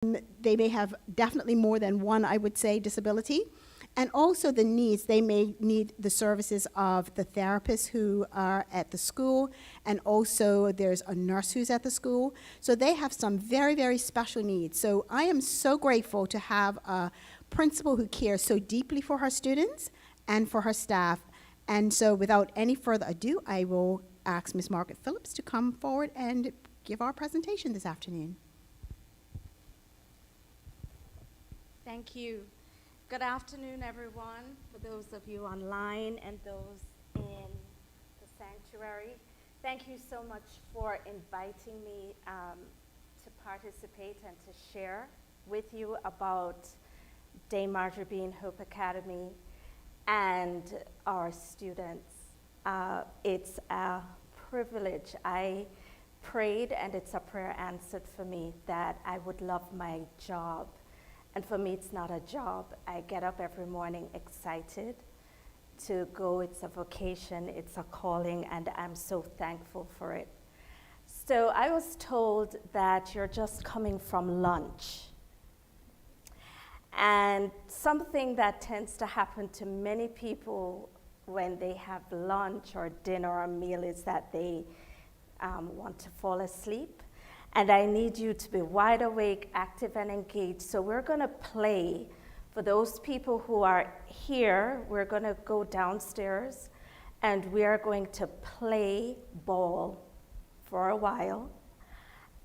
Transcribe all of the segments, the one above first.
They may have definitely more than one, I would say, disability. And also the needs, they may need the services of the therapists who are at the school, and also there's a nurse who's at the school. So they have some very, very special needs. So I am so grateful to have a principal who cares so deeply for her students and for her staff. And so without any further ado, I will ask Ms. Margaret Phillips to come forward and give our presentation this afternoon. Thank you. Good afternoon, everyone, for those of you online and those in the sanctuary. Thank you so much for inviting me to participate and to share with you about Dame Marjorie Bean Hope Academy and our students. It's a privilege. I prayed, and it's a prayer answered for me, that I would love my job. And for me, it's not a job. I get up every morning excited to go. It's a vocation, it's a calling, and I'm so thankful for it. So I was told that you're just coming from lunch. And something that tends to happen to many people when they have lunch or dinner or meal is that they want to fall asleep. And I need you to be wide awake, active, and engaged. So we're going to play. For those people who are here, we're going to go downstairs, and we are going to play ball for a while.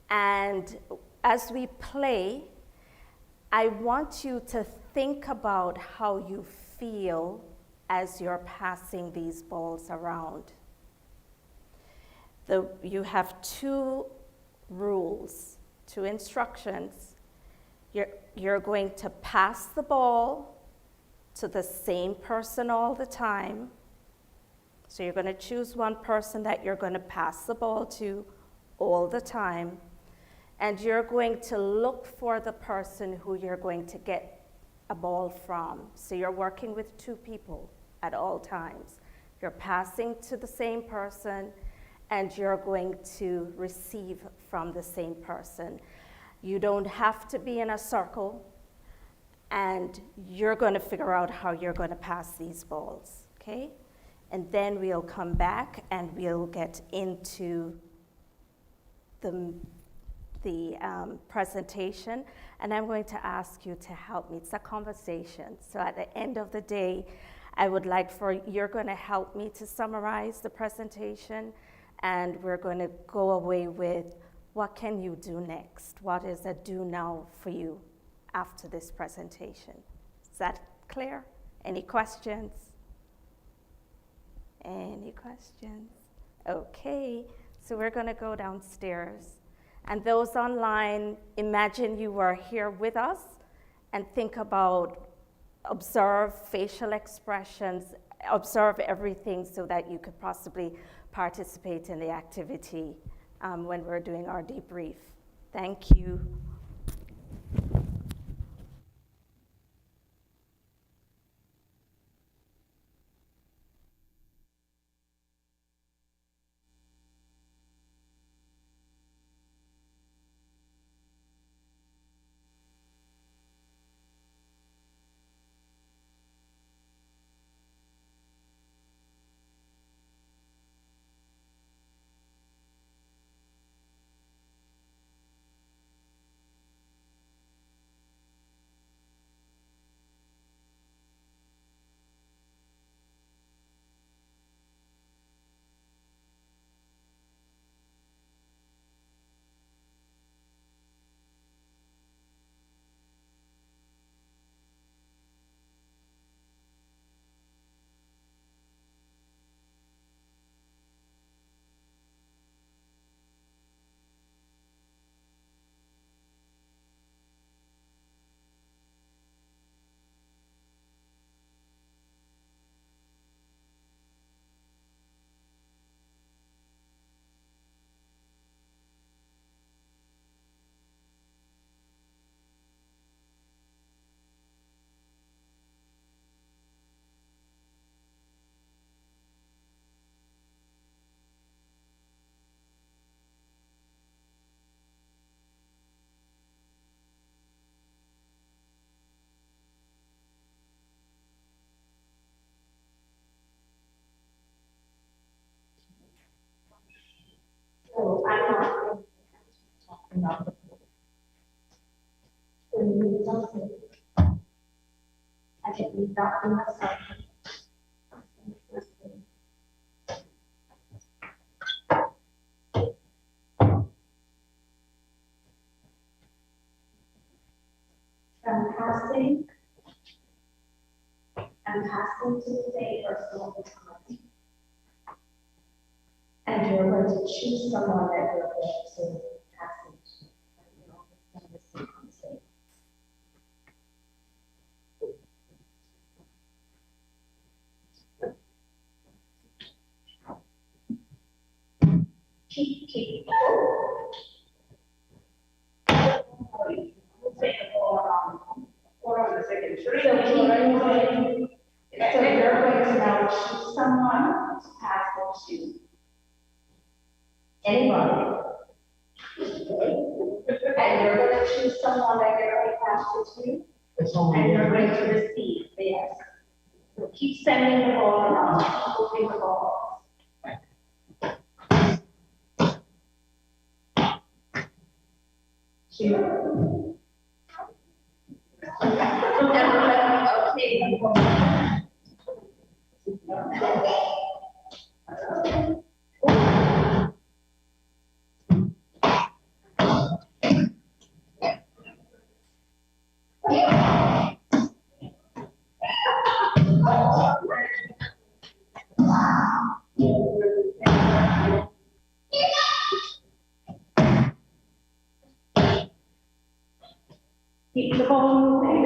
And as we play, I want you to think about how you feel as you're passing these balls around. You have two rules, two instructions. You're going to pass the ball to the same person all the time. So you're going to choose one person that you're going to pass the ball to all the time. And you're going to look for the person who you're going to get a ball from. So you're working with two people at all times. You're passing to the same person, and you're going to receive from the same person. You don't have to be in a circle, and you're going to figure out how you're going to pass these balls, okay? And then we'll come back and we'll get into the presentation, and I'm going to ask you to help me. It's a conversation. So at the end of the day, I would like you're going to help me to summarize the presentation, and we're going to go away with what can you do next? What is a do now for you after this presentation? Is that clear? Any questions? Any questions? Okay, so we're going to go downstairs. And those online, imagine you were here with us and think about, observe facial expressions, observe everything so that you could possibly participate in the activity when we're doing our debrief. Thank you. around the pool. When you don't say, I get me that in myself. I'm passing to say personal time. And you're going to choose someone that you're going to pass it to. Keep. Take the ball around. Hold on a second. So you're going to now choose someone to pass it to. Anybody. And you're going to choose someone that you're going to pass it to. And you're going to receive. Yes. So keep sending the ball around. Moving the ball. Two. Keep the ball moving.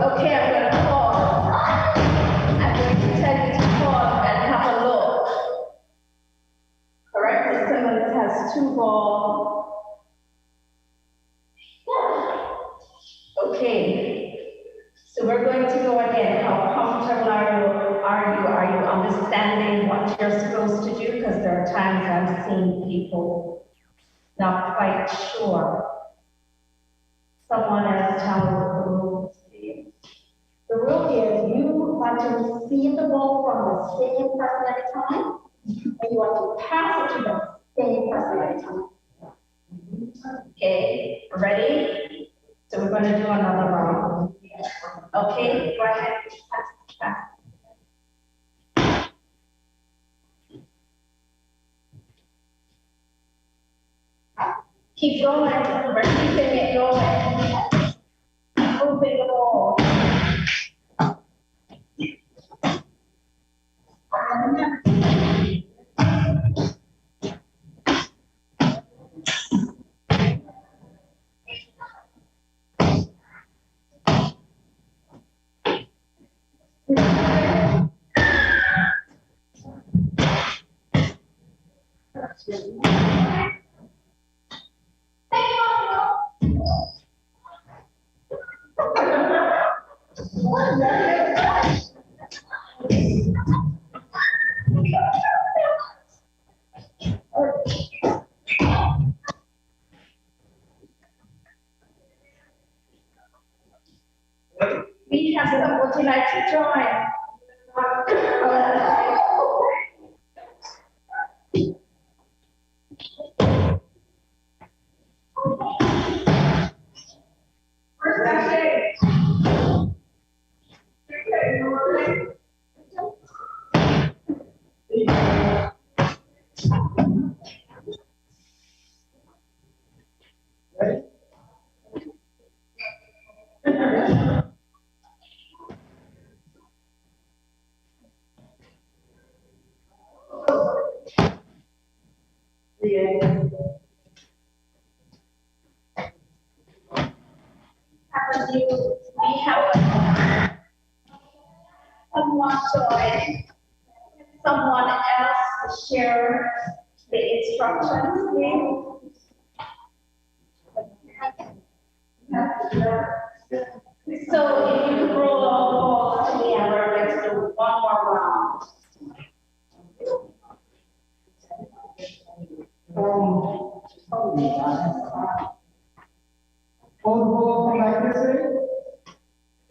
Okay, I'm going to pause. I'm going to tell you to pause and have a look. Correct? If someone has two balls. Okay. So we're going to go again. How comfortable are you? Are you understanding what you're supposed to do? Because there are times I've seen people not quite sure. Someone else tell me what the rules is. The rule is you want to receive the ball from the same person at a time, and you want to pass it to the same person at a time. Okay, ready? So we're going to do another round. Okay, go ahead. Pass. Keep going. We're keeping it going. Moving the ball. We have some, would you like to join? is we have someone join, someone else share the instructions with. So if you could roll all the balls together, let's do one more round.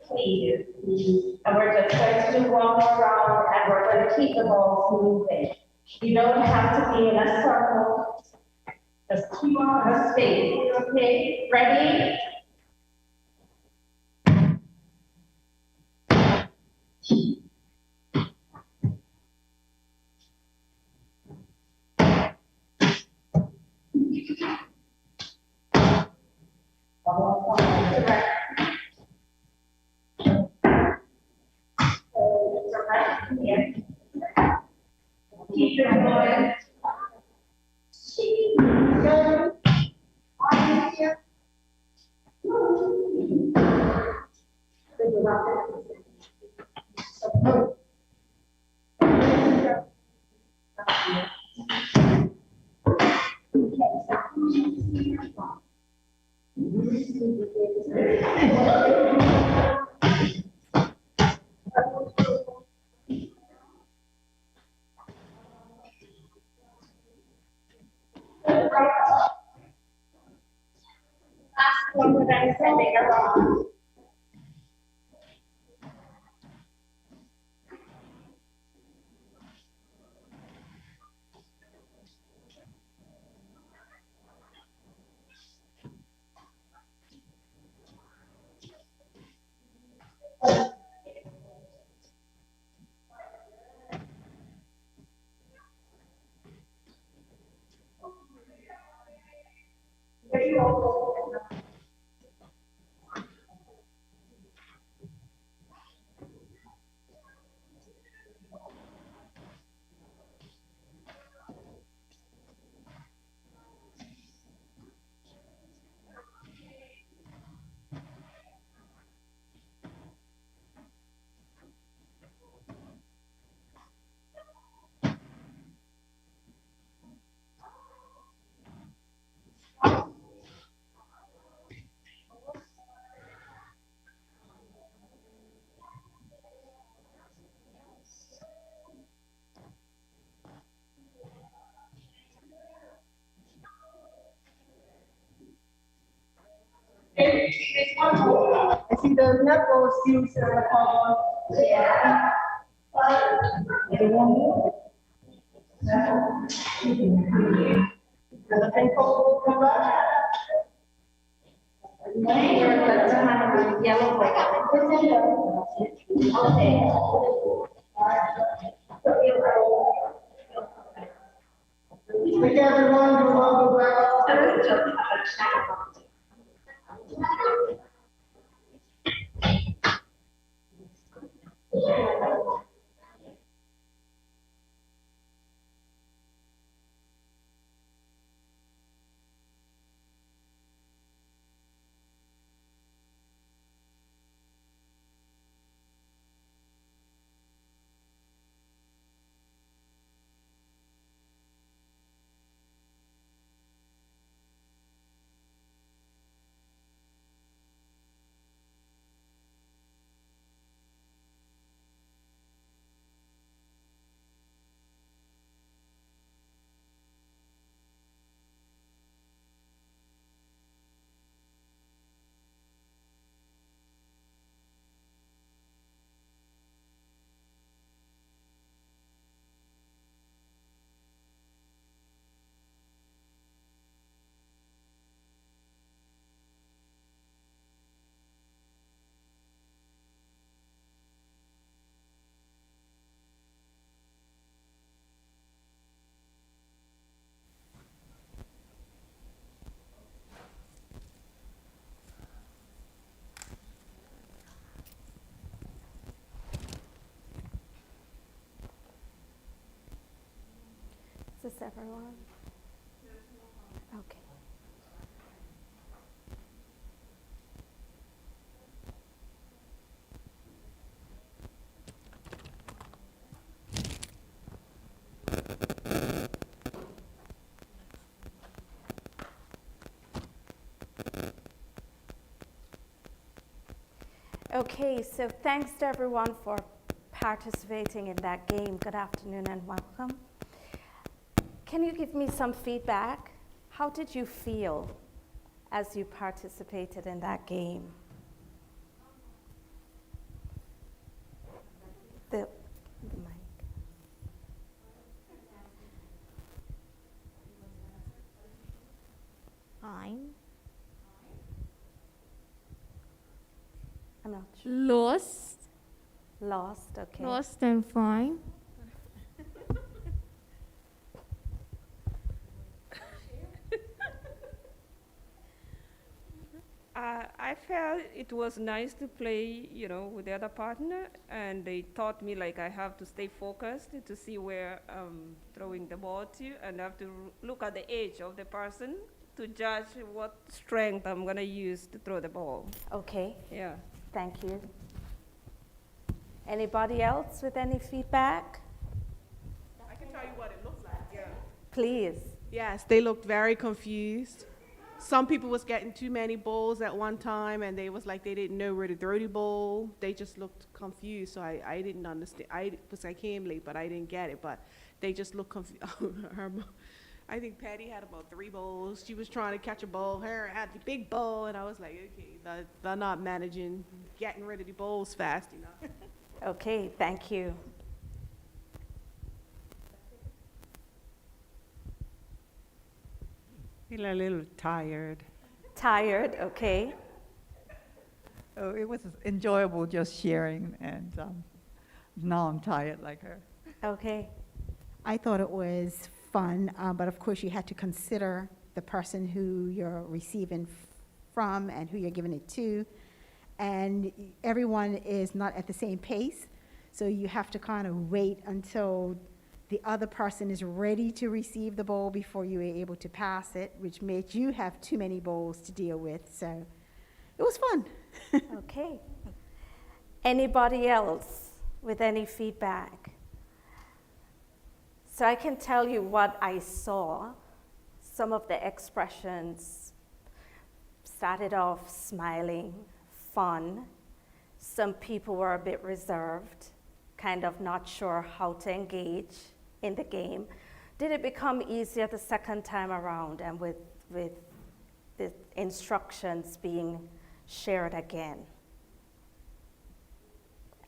Please. And we're just going to do one more round and we're going to keep the balls moving. You don't have to be in a circle. Just keep on the space. Okay? Ready? Keep it going. Last one that I'm sending around. I see the knuckles seems to have yeah. The ankle will come back. Yellow. Okay. Thank everyone. You're welcome back. Is this everyone? Okay, so thanks to everyone for participating in that game. Good afternoon and welcome. Can you give me some feedback? How did you feel as you participated in that game? The mic. Fine. I'm not sure. Lost, okay. Lost and fine. I felt it was nice to play, with the other partner, and they taught me like I have to stay focused to see where I'm throwing the ball to, and I have to look at the age of the person to judge what strength I'm gonna use to throw the ball. Okay, Yeah. thank you. Anybody else with any feedback? I can tell you what it looks like. Yeah. Please. Yes, they looked very confused. Some people was getting too many balls at one time, and they was like they didn't know where to throw the ball. They just looked confused, so I didn't understand. Because I came late, but I didn't get it. But they just looked confused. I think Patty had about 3 balls. She was trying to catch a ball. Her had the big ball, and I was like, okay, they're not managing getting rid of the balls fast enough. Okay, thank you. Feel a little tired. Tired, okay. Oh, it was enjoyable just sharing, and now I'm tired like her. Okay, I thought it was fun, but of course you had to consider the person who you're receiving from and who you're giving it to. And everyone is not at the same pace, so you have to kind of wait until the other person is ready to receive the ball before you are able to pass it, which made you have too many balls to deal with. So it was fun. okay. Anybody else with any feedback? So I can tell you what I saw. Some of the expressions started off smiling, fun. Some people were a bit reserved, kind of not sure how to engage in the game. Did it become easier the second time around, and with the instructions being shared again?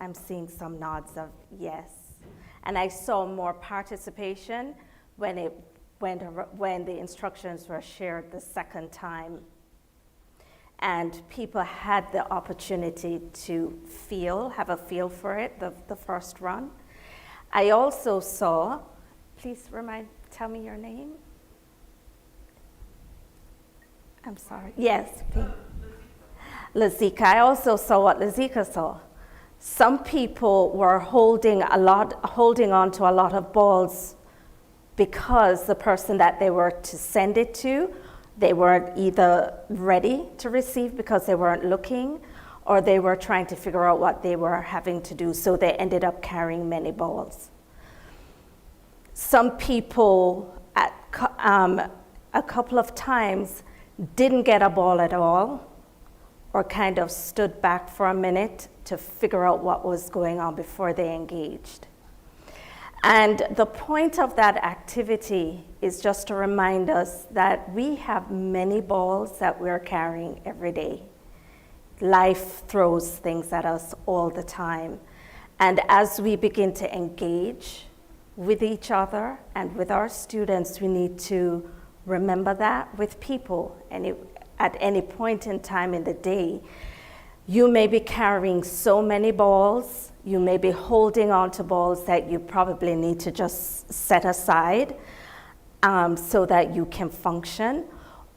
I'm seeing some nods of yes. And I saw more participation when the instructions were shared the second time. And people had the opportunity to have a feel for it the first run. I also saw, please tell me your name. I'm sorry. Yes, please. Lazika. I also saw what Lazika saw. Some people were holding on to a lot of balls because the person that they were to send it to, they weren't either ready to receive because they weren't looking, or they were trying to figure out what they were having to do, so they ended up carrying many balls. Some people a couple of times didn't get a ball at all, or kind of stood back for a minute to figure out what was going on before they engaged. And the point of that activity is just to remind us that we have many balls that we're carrying every day. Life throws things at us all the time. And as we begin to engage with each other and with our students, we need to remember that with people. And at any point in time in the day, you may be carrying so many balls, you may be holding on to balls that you probably need to just set aside so that you can function.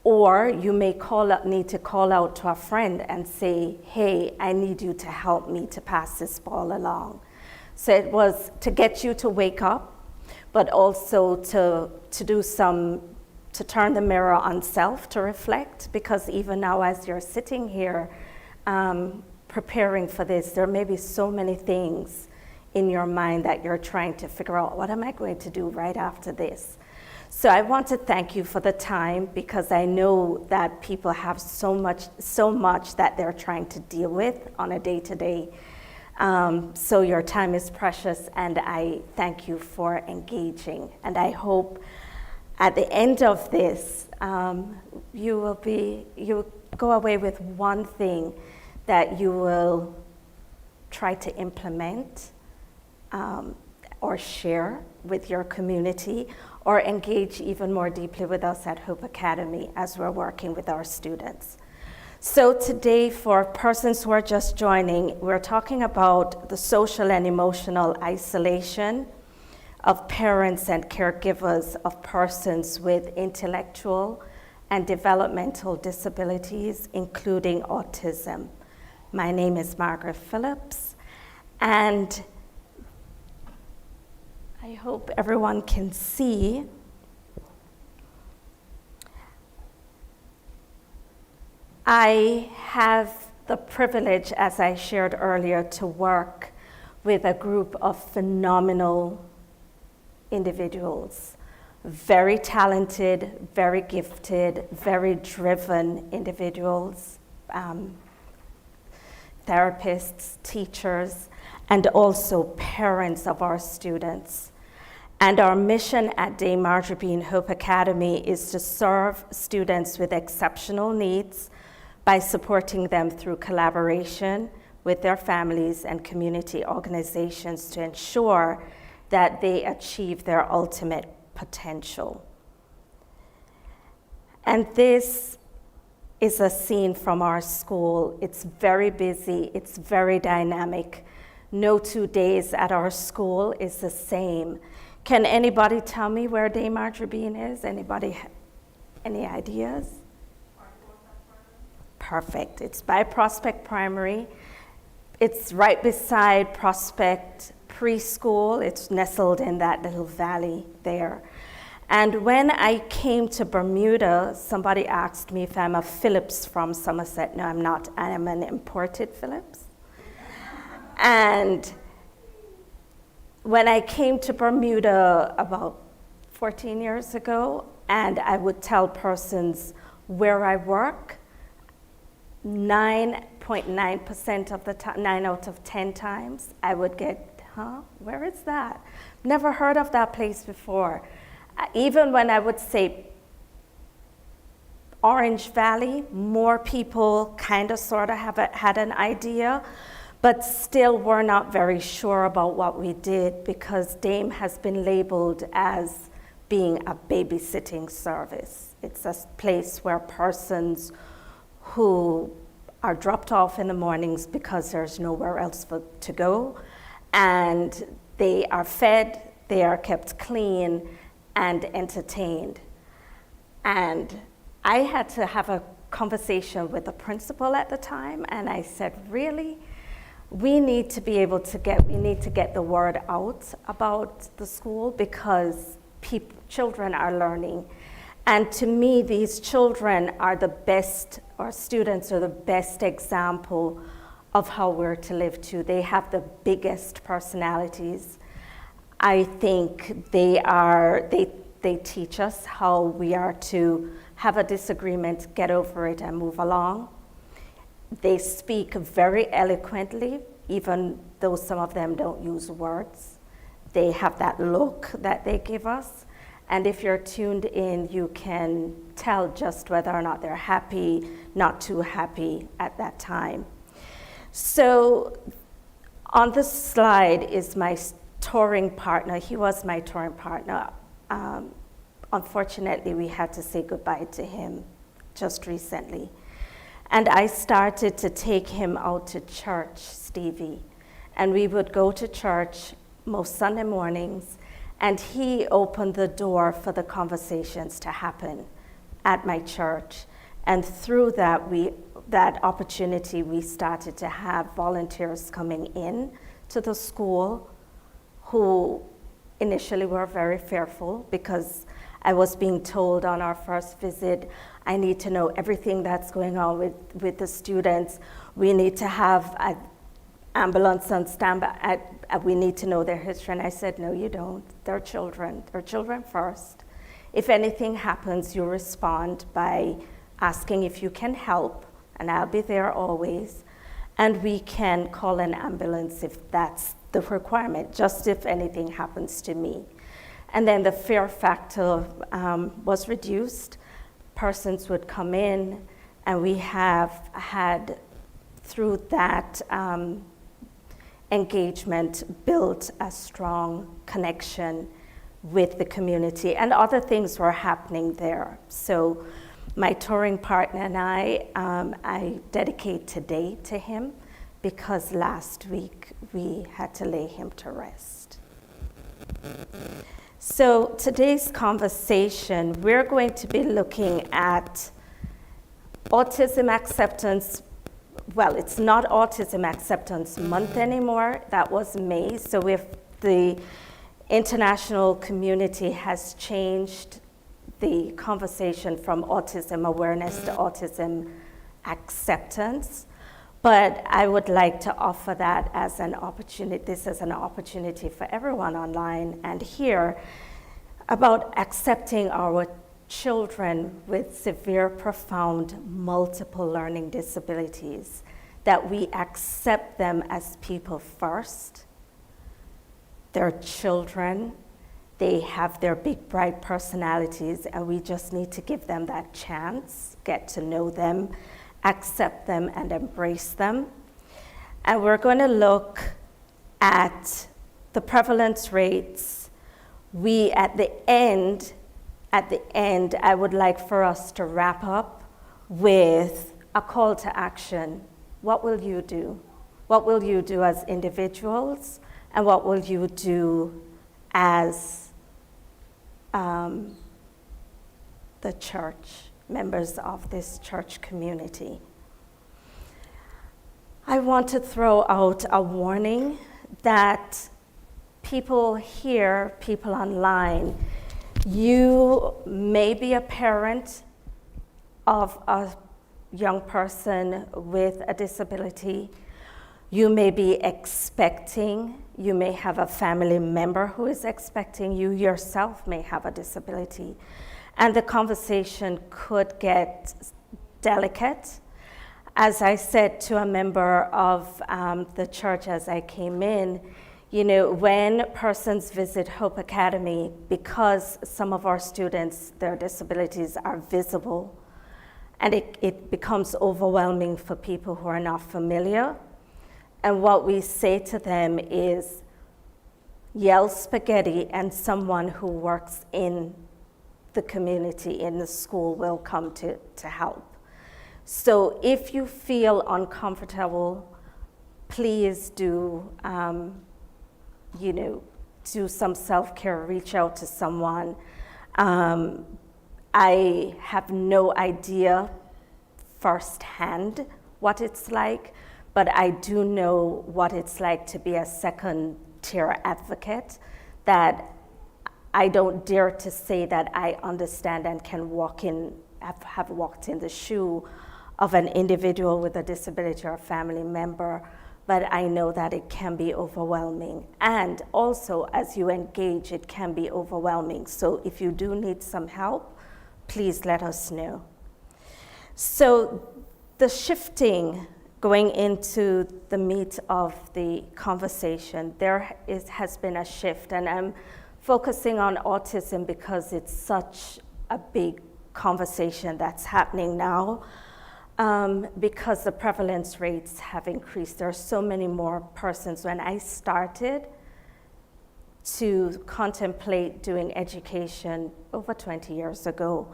Or you may need to call out to a friend and say, hey, I need you to help me to pass this ball along. So it was to get you to wake up, but also to turn the mirror on self, to reflect, because even now as you're sitting here preparing for this, there may be so many things in your mind that you're trying to figure out, what am I going to do right after this? So I want to thank you for the time, because I know that people have so much that they're trying to deal with on a day-to-day. So your time is precious, and I thank you for engaging. And I hope at the end of this, you will go away with one thing that you will try to implement or share with your community, or engage even more deeply with us at Hope Academy as we're working with our students. So today, for persons who are just joining, we're talking about the social and emotional isolation of parents and caregivers of persons with intellectual and developmental disabilities, including autism. My name is Margaret Phillips, and I hope everyone can see. I have the privilege, as I shared earlier, to work with a group of phenomenal individuals, very talented, very gifted, very driven individuals, therapists, teachers, and also parents of our students. And our mission at Dame Margaret Bean Hope Academy is to serve students with exceptional needs by supporting them through collaboration with their families and community organizations to ensure that they achieve their ultimate potential. And this is a scene from our school. It's very busy, it's very dynamic. No 2 days at our school is the same. Can anybody tell me where Dame Margaret Bean is? Anybody, any ideas? Perfect. It's by Prospect Primary. It's right beside Prospect Preschool. It's nestled in that little valley there. And when I came to Bermuda, somebody asked me if I'm a Phillips from Somerset. No, I'm not. I am an imported Phillips. And when I came to Bermuda about 14 years ago, and I would tell persons where I work, 9.9% of the time, 9 out of 10 times, I would get, where is that? Never heard of that place before. Even when I would say Orange Valley, more people kind of sort of had an idea, but still were not very sure about what we did, because Dame has been labeled as being a babysitting service. It's a place where persons who are dropped off in the mornings because there's nowhere else to go, and they are fed, they are kept clean, and entertained. And I had to have a conversation with the principal at the time, and I said, really? We need to be able to get the word out about the school, because children are learning. And to me, these children are the best, or students are the best example of how we're to live too. They have the biggest personalities. I think they teach us how we are to have a disagreement, get over it, and move along. They speak very eloquently, even though some of them don't use words. They have that look that they give us. And if you're tuned in, you can tell just whether or not they're happy, not too happy at that time. So on this slide is my touring partner. He was my touring partner. Unfortunately, we had to say goodbye to him just recently. And I started to take him out to church, Stevie. And we would go to church most Sunday mornings, and he opened the door for the conversations to happen at my church. And through that opportunity, we started to have volunteers coming in to the school who initially were very fearful, because I was being told on our first visit, I need to know everything that's going on with the students. We need to have an ambulance on standby. We need to know their history. And I said, no, you don't. They're children. They're children first. If anything happens, you respond by asking if you can help, and I'll be there always. And we can call an ambulance if that's the requirement, just if anything happens to me. And then the fear factor was reduced. Persons would come in, and we have had, through that engagement, built a strong connection with the community, and other things were happening there. So my touring partner and I dedicate today to him, because last week we had to lay him to rest. So today's conversation, we're going to be looking at autism acceptance. Well, it's not Autism Acceptance Month anymore. That was May. So if the international community has changed the conversation from autism awareness to autism acceptance. But I would like to offer that as an opportunity. This is an opportunity for everyone online and here about accepting our children with severe, profound, multiple learning disabilities, that we accept them as people first. They're children. They have their big, bright personalities, and we just need to give them that chance, get to know them, accept them, and embrace them. And we're going to look at the prevalence rates. At the end, I would like for us to wrap up with a call to action. What will you do? What will you do as individuals? And what will you do as the church, members of this church community? I want to throw out a warning that people here, people online, you may be a parent of a young person with a disability. You may be expecting, you may have a family member who is expecting, you yourself may have a disability. And the conversation could get delicate. As I said to a member of the church as I came in, you know, when persons visit Hope Academy, because some of our students, their disabilities are visible, and it becomes overwhelming for people who are not familiar. And what we say to them is, yell spaghetti and someone who works in the community, in the school, will come to help. So if you feel uncomfortable, please do, do some self-care, reach out to someone. I have no idea firsthand what it's like, but I do know what it's like to be a second-tier advocate, that I don't dare to say that I understand and can have walked in the shoe of an individual with a disability or a family member, but I know that it can be overwhelming. And also, as you engage, it can be overwhelming. So if you do need some help, please let us know. So the shifting, going into the meat of the conversation, has been a shift, and I'm focusing on autism because it's such a big conversation that's happening now, because the prevalence rates have increased. There are so many more persons. When I started to contemplate doing education over 20 years ago,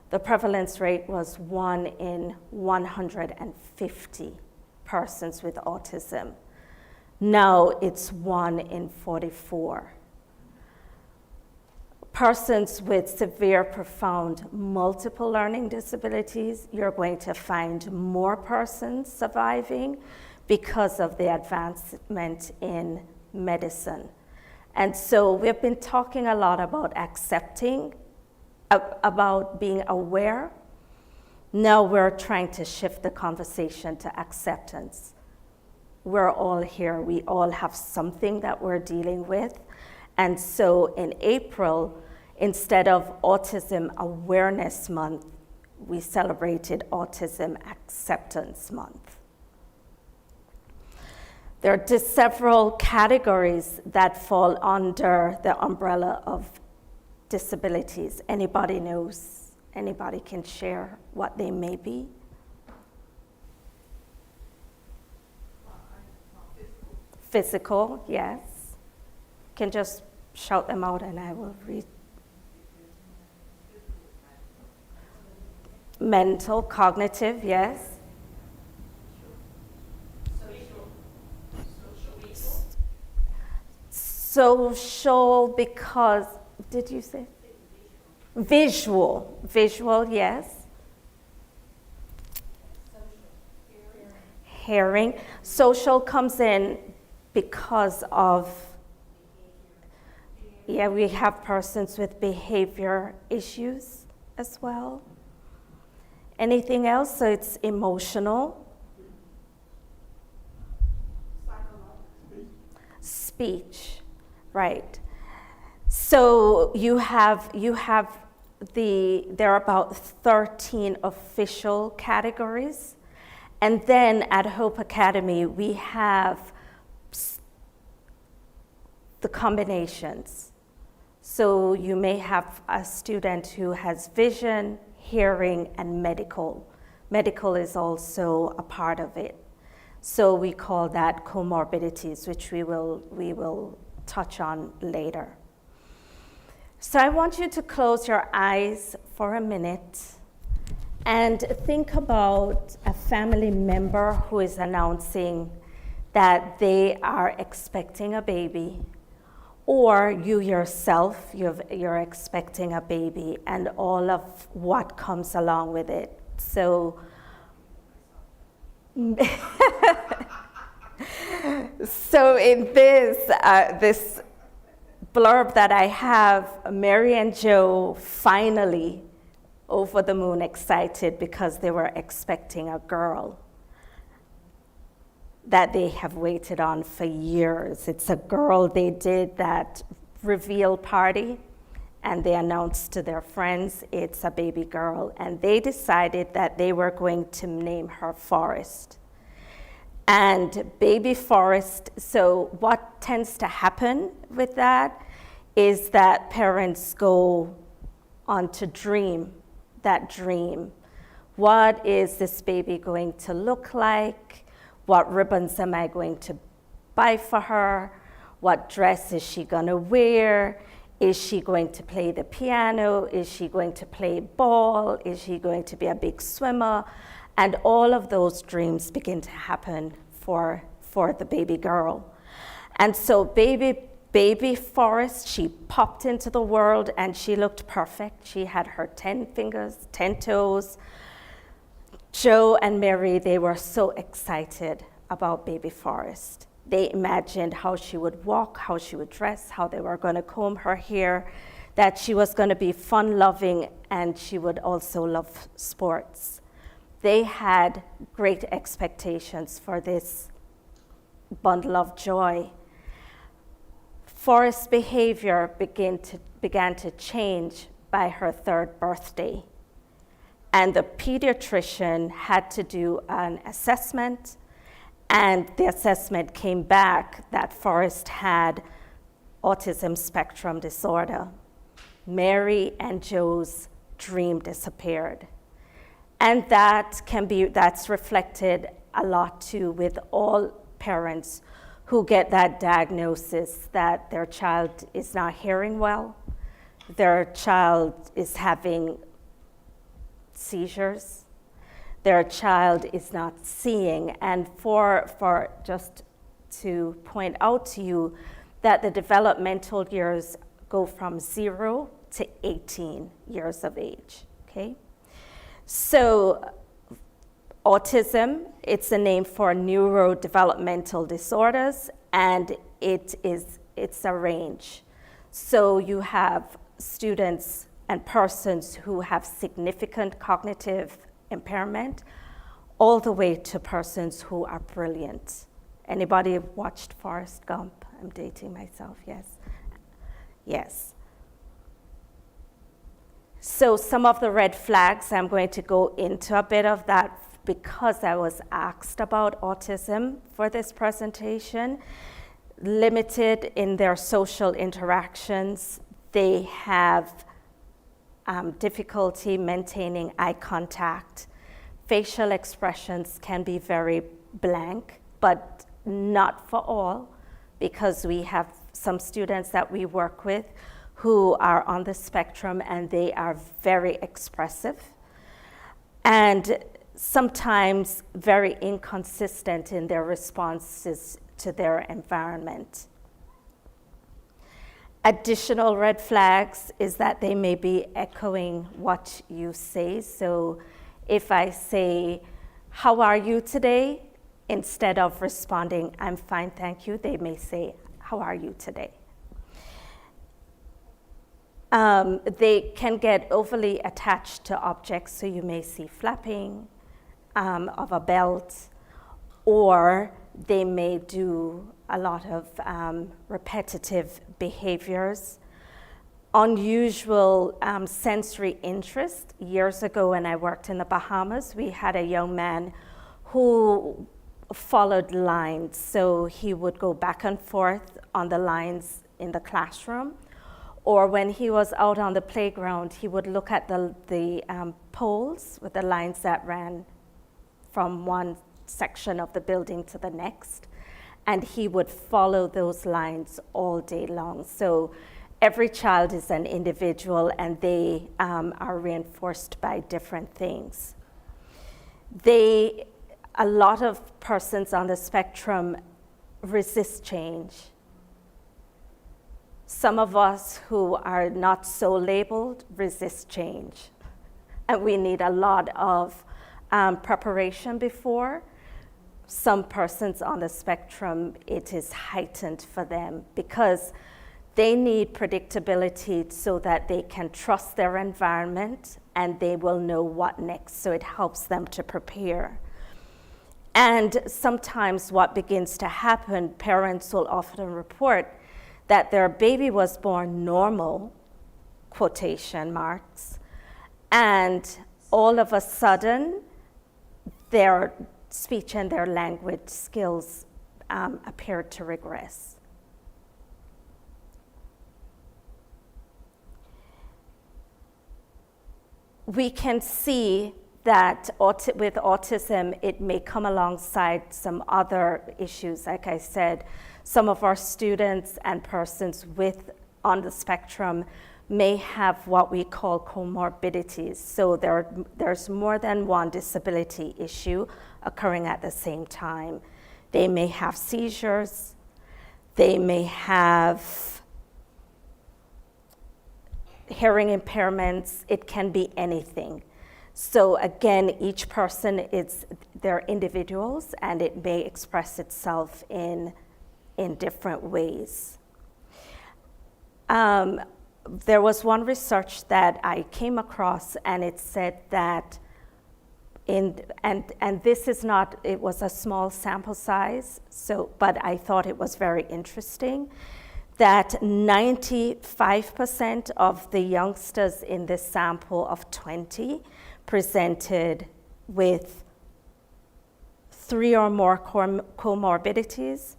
the prevalence rate was 1 in 150 persons with autism. Now it's 1 in 44. Persons with severe, profound, multiple learning disabilities, you're going to find more persons surviving because of the advancement in medicine. And so we've been talking a lot about accepting, about being aware. Now we're trying to shift the conversation to acceptance. We're all here. We all have something that we're dealing with. And so in April, Instead of Autism Awareness Month, we celebrated Autism Acceptance Month. There are just several categories that fall under the umbrella of disabilities. Anybody knows? Anybody can share what they may be? Physical, yes. Can just shout them out and I will read. Mental, cognitive, yes. Social, because, did you say? Visual, yes. Hearing. Social comes in because of, yeah, we have persons with behavior issues as well. Anything else? So it's emotional. Speech, right. So you have there are about 13 official categories. And then at Hope Academy, we have the combinations. So you may have a student who has vision, hearing, and medical. Medical is also a part of it. So we call that comorbidities, which we will touch on later. So I want you to close your eyes for a minute and think about a family member who is announcing that they are expecting a baby, or you yourself, you're expecting a baby and all of what comes along with it. So, so in this blurb that I have, Mary and Joe finally over the moon excited because they were expecting a girl that they have waited on for years. It's a girl. They did that reveal party and they announced to their friends it's a baby girl, and they decided that they were going to name her Forrest. And baby Forrest, so what tends to happen with that is that parents go on to dream that dream. What is this baby going to look like? What ribbons am I going to buy for her? What dress is she gonna wear? Is she going to play the piano? Is she going to play ball? Is she going to be a big swimmer? And all of those dreams begin to happen for the baby girl. And so baby Forrest, she popped into the world and she looked perfect. She had her 10 fingers, 10 toes. Joe and Mary, they were so excited about baby Forrest. They imagined how she would walk, how she would dress, how they were going to comb her hair, that she was going to be fun-loving, and she would also love sports. They had great expectations for this bundle of joy. Forrest's behavior began to change by her 3rd birthday. And the pediatrician had to do an assessment, and the assessment came back that Forrest had autism spectrum disorder. Mary and Joe's dream disappeared. And that's reflected a lot too with all parents who get that diagnosis that their child is not hearing well, their child is having seizures, their child is not seeing. And for just to point out to you that the developmental years go from 0 to 18 years of age, okay? So autism, it's a name for neurodevelopmental disorders, and it's a range. So you have students and persons who have significant cognitive impairment, all the way to persons who are brilliant. Anybody watched Forrest Gump? I'm dating myself, yes. Yes. So some of the red flags, I'm going to go into a bit of that because I was asked about autism for this presentation. Limited in their social interactions. They have difficulty maintaining eye contact. Facial expressions can be very blank, but not for all, because we have some students that we work with who are on the spectrum and they are very expressive and sometimes very inconsistent in their responses to their environment. Additional red flags is that they may be echoing what you say. So if I say, "How are you today?" instead of responding, "I'm fine, thank you," they may say, "How are you today?" They can get overly attached to objects, so you may see flapping of a belt, or they may do a lot of repetitive behaviors. Unusual sensory interest. Years ago when I worked in the Bahamas, we had a young man who followed lines. So he would go back and forth on the lines in the classroom, or when he was out on the playground, he would look at the poles with the lines that ran from one section of the building to the next, and he would follow those lines all day long. So every child is an individual, and they are reinforced by different things. A lot of persons on the spectrum resist change. Some of us who are not so labeled resist change, and we need a lot of preparation before. Some persons on the spectrum, it is heightened for them because they need predictability so that they can trust their environment and they will know what next, so it helps them to prepare. And sometimes what begins to happen, parents will often report that their baby was born normal, quotation marks, and all of a sudden their speech and their language skills appear to regress. We can see that with autism, it may come alongside some other issues. Like I said, some of our students and persons on the spectrum may have what we call comorbidities. So there's more than one disability issue occurring at the same time. They may have seizures, they may have hearing impairments, it can be anything. So again, each person they're individuals, and it may express itself in different ways. There was one research that I came across, and it said that and this is not, it was a small sample size, but I thought it was very interesting, that 95% of the youngsters in this sample of 20 presented with 3 or more comorbidities,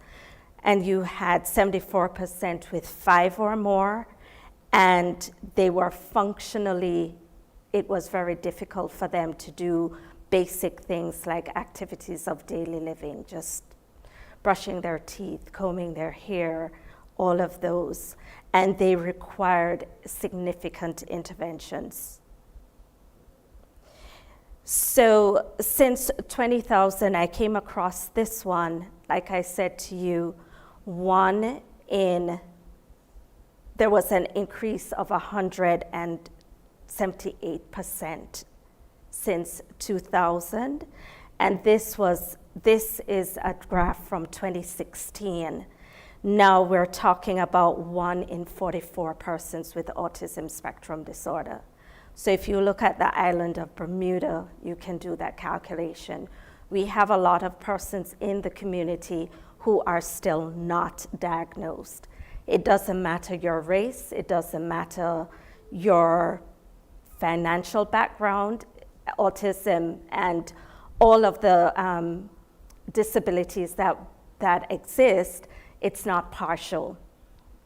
and you had 74% with 5 or more, and they were functionally, it was very difficult for them to do basic things like activities of daily living, just brushing their teeth, combing their hair, all of those, and they required significant interventions. So since 20,000, I came across this one, like I said to you, there was an increase of 178% since 2000, and this is a graph from 2016. Now we're talking about 1 in 44 persons with autism spectrum disorder. So if you look at the island of Bermuda, you can do that calculation. We have a lot of persons in the community who are still not diagnosed. It doesn't matter your race, it doesn't matter your financial background, autism, and all of the disabilities that exist, it's not partial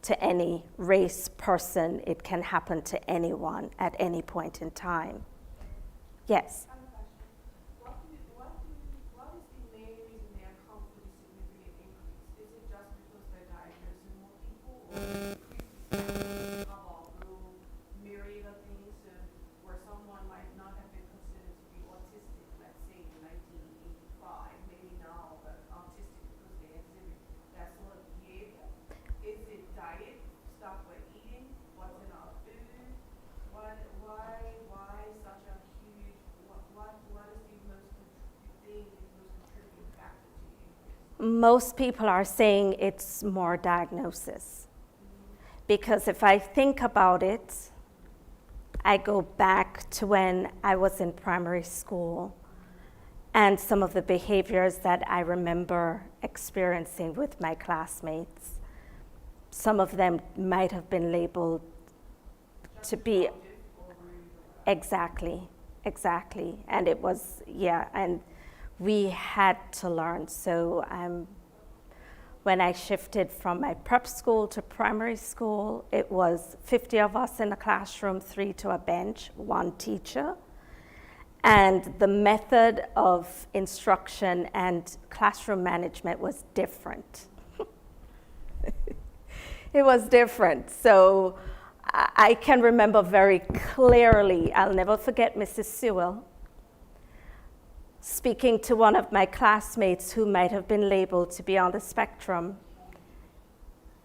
to any race, person. It can happen to anyone at any point in time. Yes? What is the main reason they are come for the significant increase? Is it just because they're diagnosing more people, or is about through myriad of things where someone might not have been considered to be autistic, let's say in 1985, maybe now autistic because they exhibit that sort of behavior? Is it diet, stuff we're eating, what's in our food? Why such a huge, what is the most contributing factor to the increase? Most people are saying it's more diagnosis. Because if I think about it, I go back to when I was in primary school and some of the behaviors that I remember experiencing with my classmates. Some of them might have been labeled to be exactly. And it was, and we had to learn. So when I shifted from my prep school to primary school, it was 50 of us in a classroom, 3 to a bench, 1 teacher. And the method of instruction and classroom management was different. It was different. So I can remember very clearly, I'll never forget Mrs. Sewell speaking to one of my classmates who might have been labeled to be on the spectrum.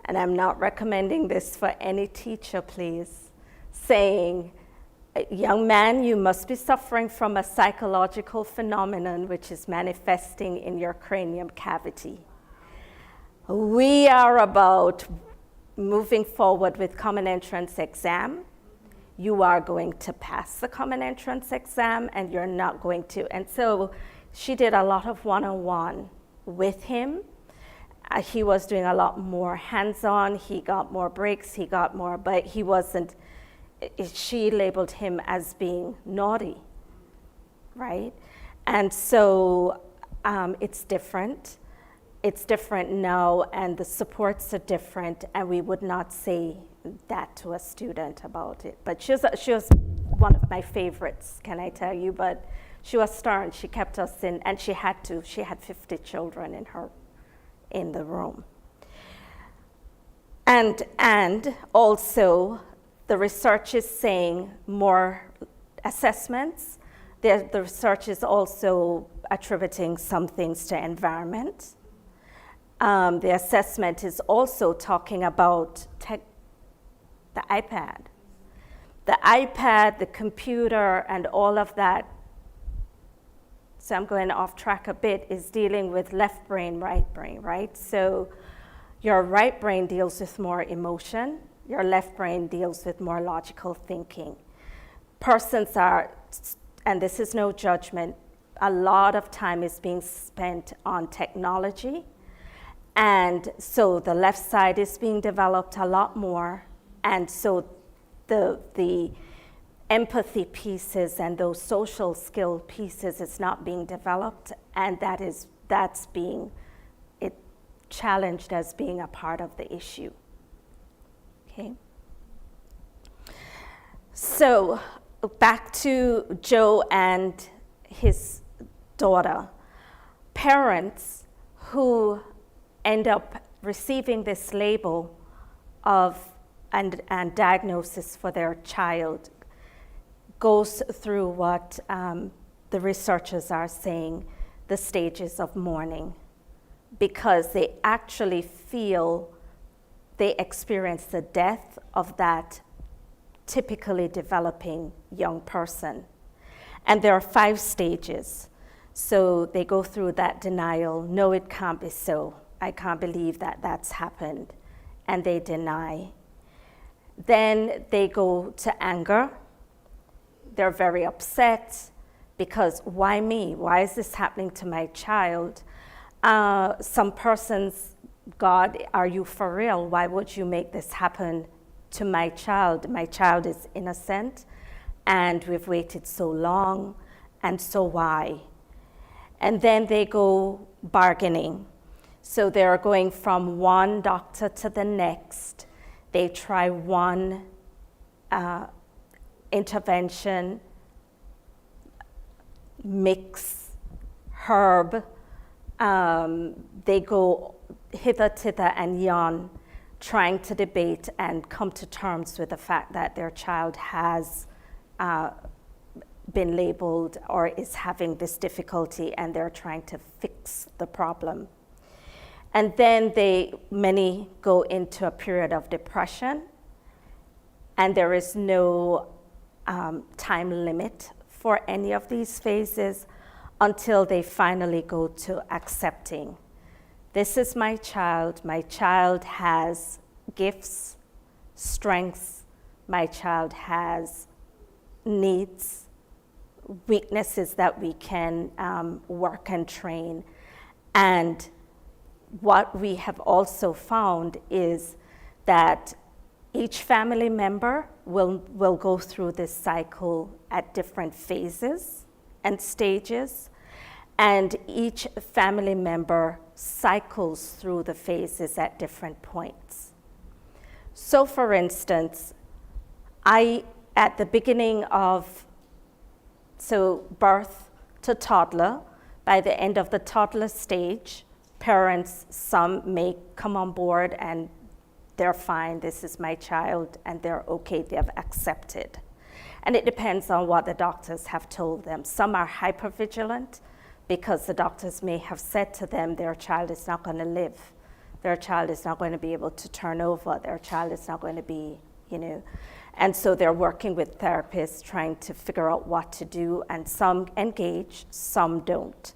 And I'm not recommending this for any teacher, please, saying, young man, you must be suffering from a psychological phenomenon which is manifesting in your cranium cavity. We are about moving forward with common entrance exam. You are going to pass the common entrance exam and you're not going to. And so she did a lot of one-on-one with him. He was doing a lot more hands-on. He got more breaks, but he wasn't, she labeled him as being naughty, right? And so it's different. It's different now, and the supports are different, and we would not say that to a student about it. But she was one of my favorites, can I tell you? But she was stern. She kept us in, and she had to. She had 50 children in the room. And also, the research is saying more assessments. The research is also attributing some things to environment. The assessment is also talking about the iPad. The iPad, the computer, and all of that, so I'm going off track a bit, is dealing with left brain, right brain, right? So your right brain deals with more emotion. Your left brain deals with more logical thinking. Persons are, and this is no judgment, a lot of time is being spent on technology. And so the left side is being developed a lot more. And so the empathy pieces and those social skill pieces is not being developed. And that's being challenged as being a part of the issue. Okay. So back to Joe and his daughter. Parents who end up receiving this label of and diagnosis for their child goes through what the researchers are saying, the stages of mourning, because they actually feel they experience the death of that typically developing young person. And there are 5 stages. So they go through that denial. No, it can't be so. I can't believe that that's happened. And they deny. Then they go to anger. They're very upset because why me? Why is this happening to my child? Some persons, God, are you for real? Why would you make this happen to my child? My child is innocent. and we've waited so long, and so why? And then they go bargaining. So they're going from one doctor to the next. They try one intervention, mix, herb. They go hither, thither, and yon, trying to debate and come to terms with the fact that their child has been labeled or is having this difficulty, and they're trying to fix the problem. And then many go into a period of depression, and there is no time limit for any of these phases until they finally go to accepting. This is my child. My child has gifts, strengths. My child has needs, weaknesses that we can work and train. And what we have also found is that each family member will go through this cycle at different phases and stages, and each family member cycles through the phases at different points. So for instance, at the beginning of birth to toddler, by the end of the toddler stage, parents, some may come on board and they're fine, this is my child, and they're okay, they've accepted. And it depends on what the doctors have told them. Some are hypervigilant because the doctors may have said to them their child is not going to live, their child is not going to be able to turn over, their child is not going to be, and so they're working with therapists trying to figure out what to do, and some engage, some don't.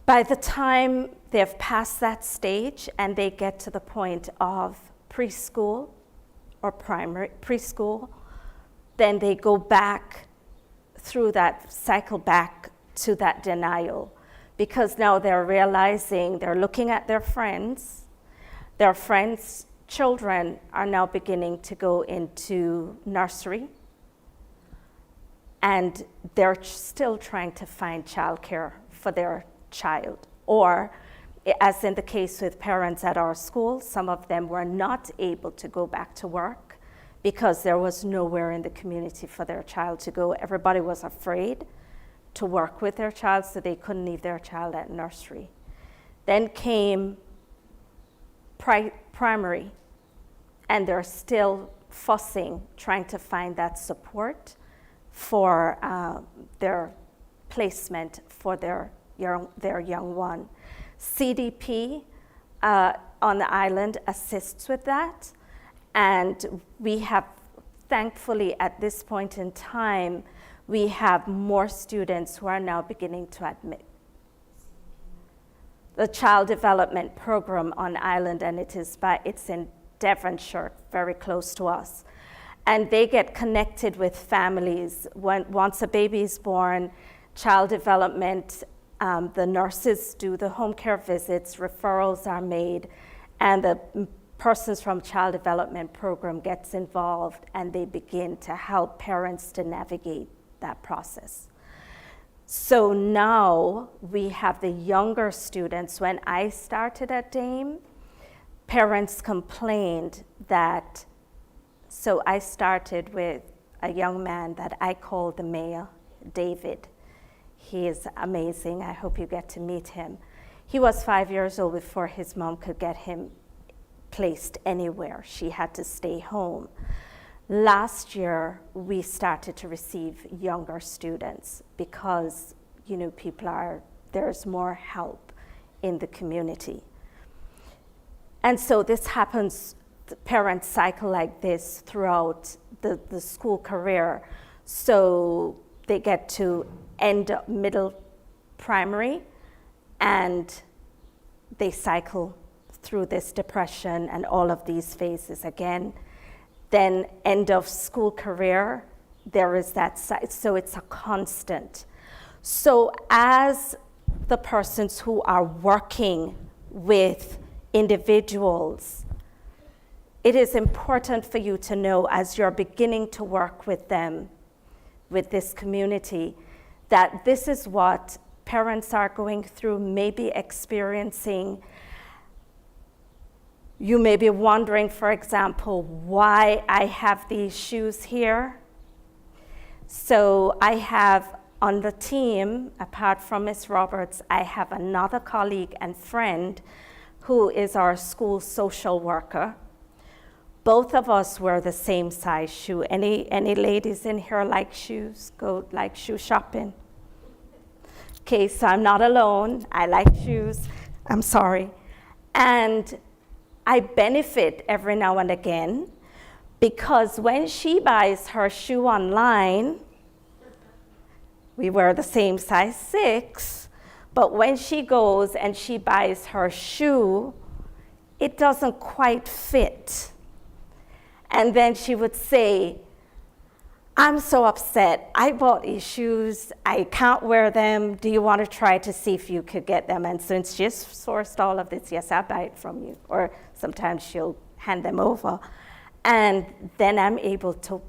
By the time they've passed that stage and they get to the point of preschool or preschool, then they go back through that cycle back to that denial, because now they're realizing, they're looking at their friends' children are now beginning to go into nursery, and they're still trying to find childcare for their child. Or, as in the case with parents at our school, some of them were not able to go back to work because there was nowhere in the community for their child to go. Everybody was afraid to work with their child, so they couldn't leave their child at nursery. Then came primary, and they're still fussing, trying to find that support for their placement for their young one. CDP on the island assists with that, and we have, thankfully at this point in time, we have more students who are now beginning to admit. The Child Development Program on island, and it's in Devonshire, very close to us. And they get connected with families. Once a baby is born, Child Development, the nurses do the home care visits, referrals are made, and the persons from Child Development Program gets involved, and they begin to help parents to navigate that process. So now we have the younger students. When I started at Dame, parents complained that, so I started with a young man that I call the mayor, David. He is amazing. I hope you get to meet him. He was 5 years old before his mom could get him placed anywhere. She had to stay home. Last year, we started to receive younger students because, there's more help in the community. And so this happens, the parents cycle like this throughout the school career. So they get to end middle primary, and they cycle through this depression and all of these phases again. Then end of school career, there is that, so it's a constant. So as the persons who are working with individuals, it is important for you to know as you're beginning to work with them, with this community, that this is what parents are going through, maybe experiencing. You may be wondering, for example, why I have these shoes here. So I have on the team, apart from Ms. Roberts, I have another colleague and friend who is our school social worker. Both of us wear the same size shoe. Any ladies in here like shoes? Go like shoe shopping? Okay, so I'm not alone. I like shoes. I'm sorry. And I benefit every now and again because when she buys her shoe online, we wear the same size 6, but when she goes and she buys her shoe, it doesn't quite fit. And then she would say, I'm so upset. I bought these shoes. I can't wear them. Do you want to try to see if you could get them? And since she's sourced all of this, yes, I'll buy it from you. Or sometimes she'll hand them over. And then I'm able to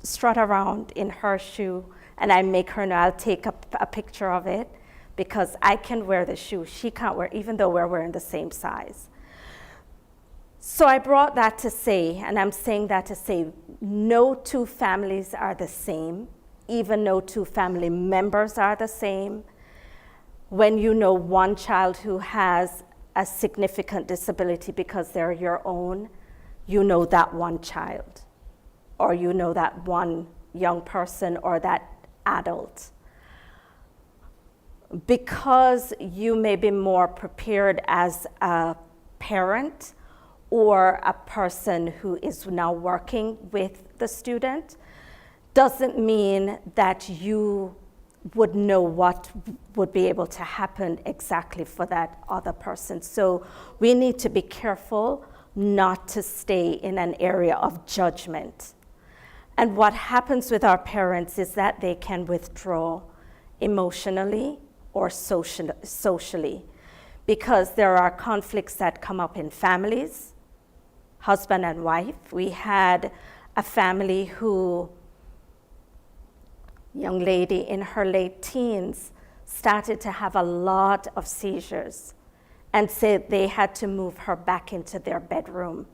strut around in her shoe, and I make her know. I'll take a picture of it because I can wear the shoe. She can't wear, even though we're wearing the same size. So I brought that to say, and I'm saying that to say, no two families are the same, even no two family members are the same. When you know one child who has a significant disability because they're your own, you know that one child, or you know that one young person or that adult. Because you may be more prepared as a parent or a person who is now working with the student, doesn't mean that you would know what would be able to happen exactly for that other person. So we need to be careful not to stay in an area of judgment. And what happens with our parents is that they can withdraw emotionally or socially, because there are conflicts that come up in families, husband and wife. We had a family who, young lady in her late teens, started to have a lot of seizures and said they had to move her back into their bedroom,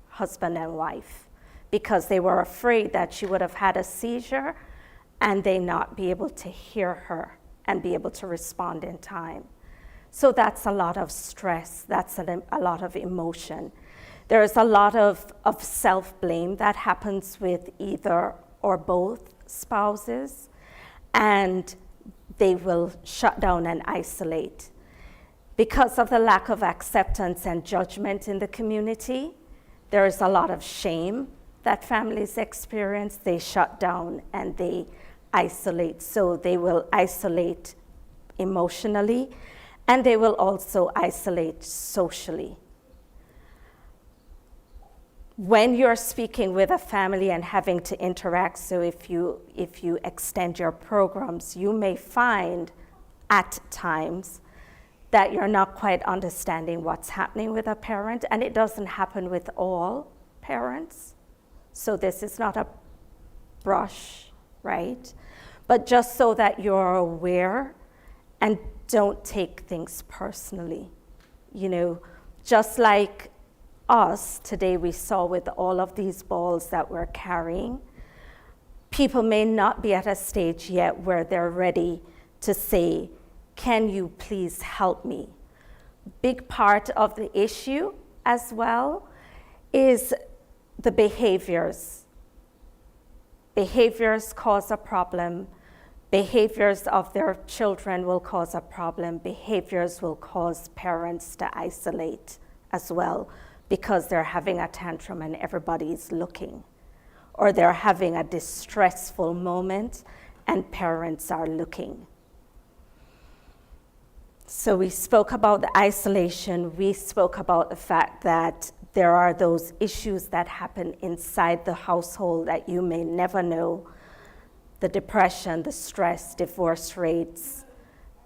husband and wife, because they were afraid that she would have had a seizure and they not be able to hear her and be able to respond in time. So that's a lot of stress, that's a lot of emotion. There's a lot of self-blame that happens with either or both spouses, and they will shut down and isolate. Because of the lack of acceptance and judgment in the community, there is a lot of shame that families experience. They shut down and they isolate. So they will isolate emotionally, and they will also isolate socially. When you're speaking with a family and having to interact, so if you extend your programs, you may find at times that you're not quite understanding what's happening with a parent, and it doesn't happen with all parents. So this is not a brush, right? But just so that you're aware and don't take things personally. You know, just like us today, we saw with all of these balls that we're carrying, people may not be at a stage yet where they're ready to say, can you please help me? Big part of the issue as well is the behaviors. Behaviors cause a problem. Behaviors of their children will cause a problem. Behaviors will cause parents to isolate as well, because they're having a tantrum and everybody's looking. Or they're having a distressful moment and parents are looking. So we spoke about the isolation. We spoke about the fact that there are those issues that happen inside the household that you may never know. The depression, the stress, divorce rates,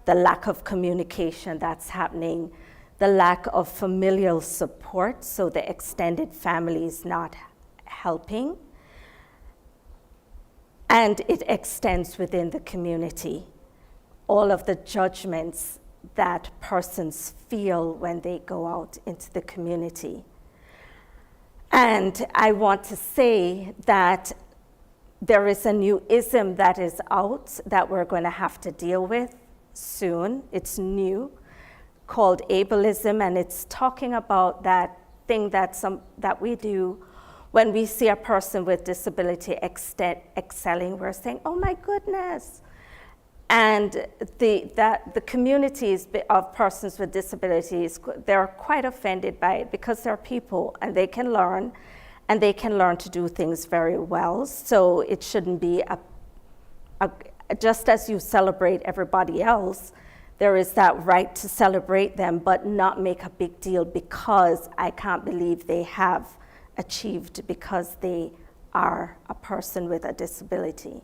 the lack of communication that's happening, the lack of familial support, so the extended family is not helping, and it extends within the community. All of the judgments that persons feel when they go out into the community. And I want to say that there is a new ism that is out that we're going to have to deal with soon. It's new, called ableism, and it's talking about that thing that we do when we see a person with disability excelling. We're saying, oh my goodness. And the communities of persons with disabilities, they're quite offended by it because they're people and they can learn, and they can learn to do things very well. So it shouldn't be just as you celebrate everybody else, there is that right to celebrate them, but not make a big deal because I can't believe they have achieved because they are a person with a disability.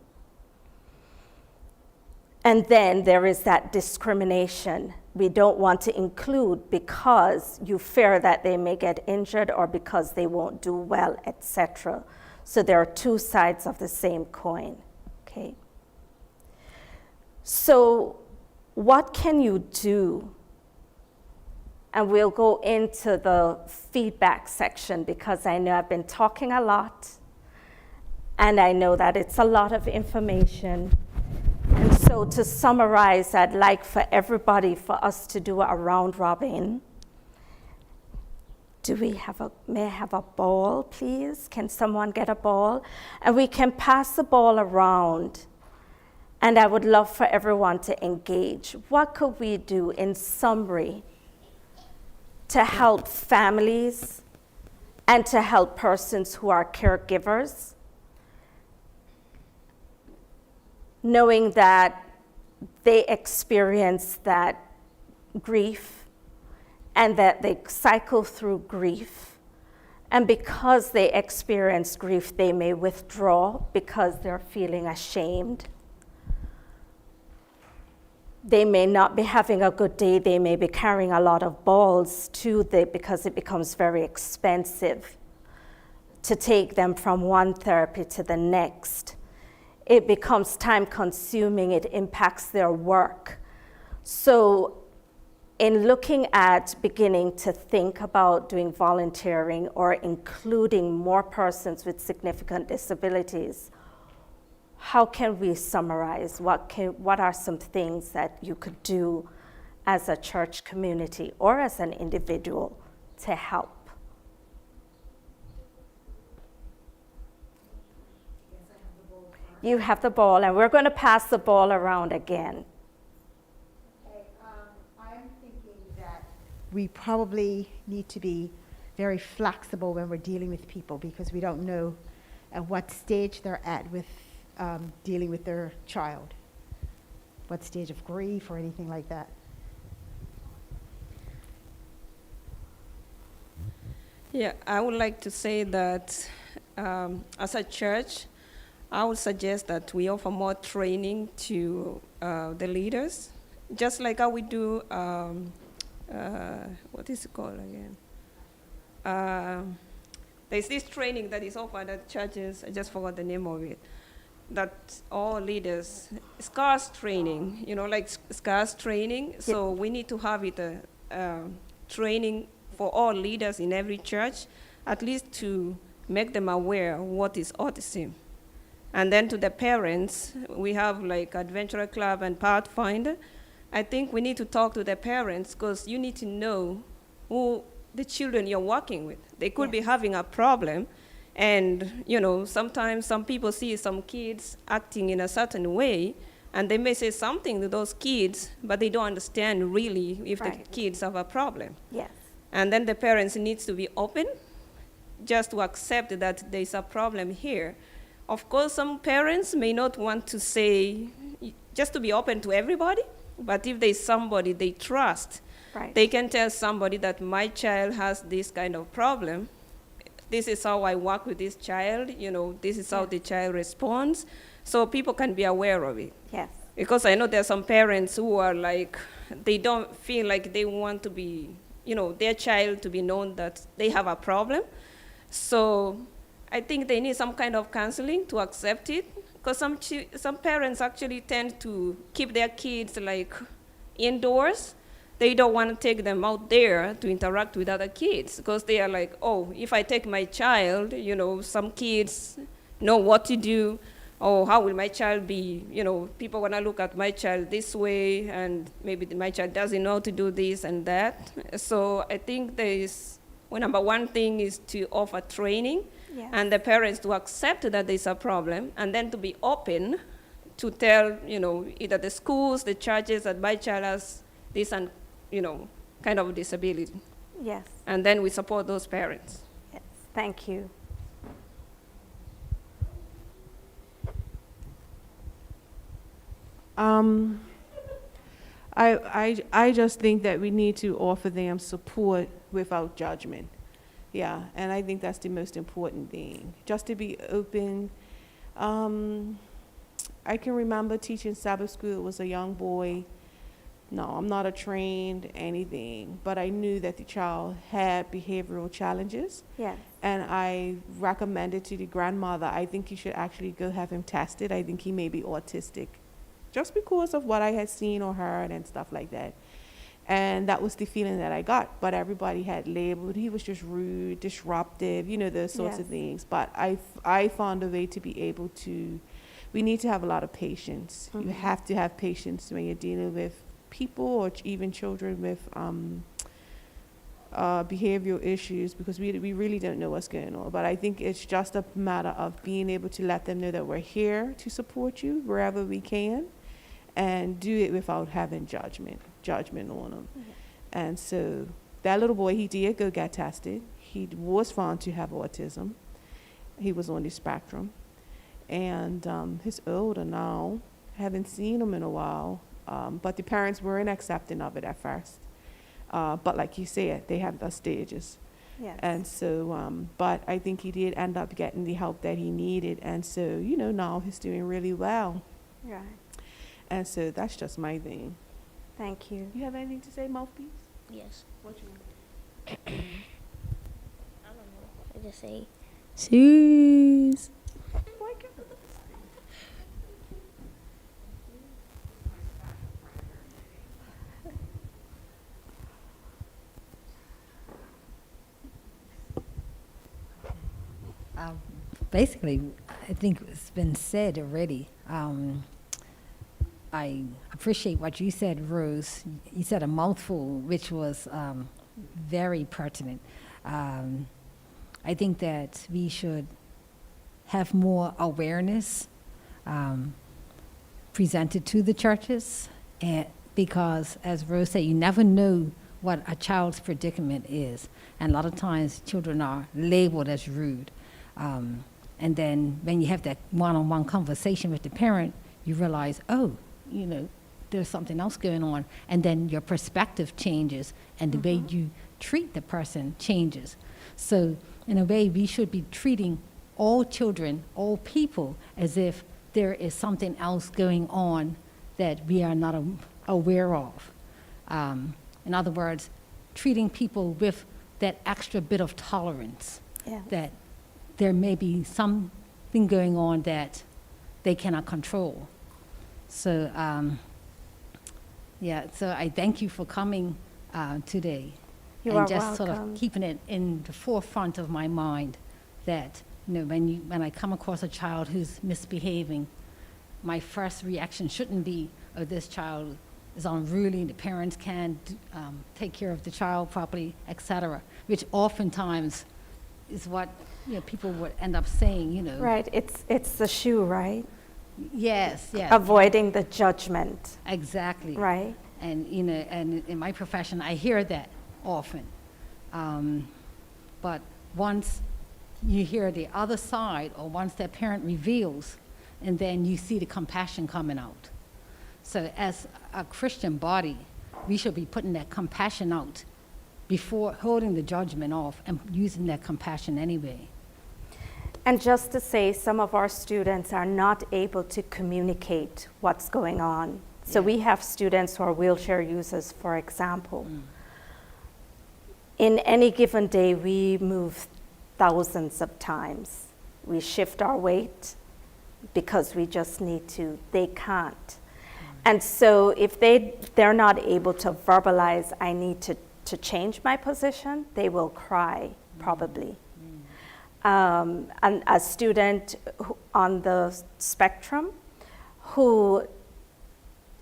And then there is that discrimination. We don't want to include because you fear that they may get injured or because they won't do well, etc. So there are two sides of the same coin, okay? So what can you do? And we'll go into the feedback section because I know I've been talking a lot, and I know that it's a lot of information. And so to summarize, I'd like for everybody, for us to do a round robin. May I have a ball, please? Can someone get a ball? And we can pass the ball around. And I would love for everyone to engage. What could we do in summary to help families and to help persons who are caregivers, knowing that they experience that grief and that they cycle through grief. And because they experience grief, they may withdraw because they're feeling ashamed. They may not be having a good day. They may be carrying a lot of balls too, because it becomes very expensive to take them from one therapy to the next. It becomes time consuming, it impacts their work. So in looking at beginning to think about doing volunteering or including more persons with significant disabilities, how can we summarize? What are some things that you could do as a church community or as an individual to help? You have the ball, and we're going to pass the ball around again. Okay, I'm thinking that we probably need to be very flexible when we're dealing with people because we don't know at what stage they're at with dealing with their child, what stage of grief or anything like that. Yeah, I would like to say that as a church, I would suggest that we offer more training to the leaders, just like how we do, what is it called again? There's this training that is offered at churches, I just forgot the name of it, that all leaders, SCARS training, like SCARS training, so we need to have it training for all leaders in every church, at least to make them aware of what is autism. And then to the parents, we have like Adventurer Club and Pathfinder. I think we need to talk to the parents because you need to know who the children you're working with. They could be having a problem. And, sometimes some people see some kids acting in a certain way, and they may say something to those kids, but they don't understand really if the kids have a problem. Yes. And then the parents needs to be open just to accept that there's a problem here. Of course, some parents may not want to say, just to be open to everybody, but if there's somebody they trust, they can tell somebody that my child has this kind of problem. This is how I work with this child, this is how the child responds, so people can be aware of it. Yes. Because I know there are some parents who are like, they don't feel like they want to be their child to be known that they have a problem. So I think they need some kind of counseling to accept it, because some parents actually tend to keep their kids like indoors. They don't want to take them out there to interact with other kids, because they are like, oh, if I take my child, some kids know what to do. Oh, how will my child be? People want to look at my child this way, and maybe my child doesn't know how to do this and that. So I think number one thing is to offer training, Yes. and the parents to accept that there's a problem, and then to be open to tell, either the schools, the churches, that my child has this and, kind of disability. Yes. And then we support those parents. Yes. Thank you. I just think that we need to offer them support without judgment. Yeah, and I think that's the most important thing, just to be open. I can remember teaching Sabbath school. It was a young boy. No, I'm not a trained anything, but I knew that the child had behavioral challenges. Yes. And I recommended to the grandmother, I think you should actually go have him tested. I think he may be autistic, just because of what I had seen or heard and stuff like that. And that was the feeling that I got. But everybody had labeled, he was just rude, disruptive, those sorts of Yes. things. But I found a way to be able to, we need to have a lot of patience. You have to have patience when you're dealing with people or even children with behavioral issues, because we really don't know what's going on. But I think it's just a matter of being able to let them know that we're here to support you wherever we can, and do it without having judgment on them. And so that little boy, he did go get tested. He was found to have autism. He was on the spectrum. And he's older now. Haven't seen him in a while. But the parents weren't accepting of it at first. But like you said, they have the stages. Yes. And so, but I think he did end up getting the help that he needed. And so, now he's doing really well. Right. And so that's just my thing. Thank you. You have anything to say, Mouthpiece? Yes. What you want? I don't know. I just say, Cheese. Basically, I think it's been said already. I appreciate what you said, Rose. You said a mouthful, which was very pertinent. I think that we should have more awareness presented to the churches, and because, as Rose said, you never know what a child's predicament is. And a lot of times, children are labeled as rude. And then when you have that one-on-one conversation with the parent, you realize, oh, there's something else going on. And then your perspective changes, and the way you treat the person changes. So in a way, we should be treating all children, all people, as if there is something else going on that we are not aware of. In other words, treating people with that extra bit of tolerance, Yes. that there may be something going on that they cannot control. So, so I thank you for coming today. You and are just sort welcome. of keeping it in the forefront of my mind that, when I come across a child who's misbehaving, my first reaction shouldn't be, oh, this child is unruly, the parents can't take care of the child properly, etc., which oftentimes is what people would end up saying, Right. It's the shoe, right? Yes, yes. Avoiding the judgment, Exactly. right? And, and in my profession, I hear that often. But once you hear the other side, or once that parent reveals, and then you see the compassion coming out. So as a Christian body, we should be putting that compassion out before holding the judgment off and using that compassion anyway. And just to say, some of our students are not able to communicate what's going on. So Yeah. we have students who are wheelchair users, for example. in any given day, we move thousands of times. We shift our weight because we just need to. They can't. And so if they're not able to verbalize, I need to change my position, they will cry, probably. And a student on the spectrum who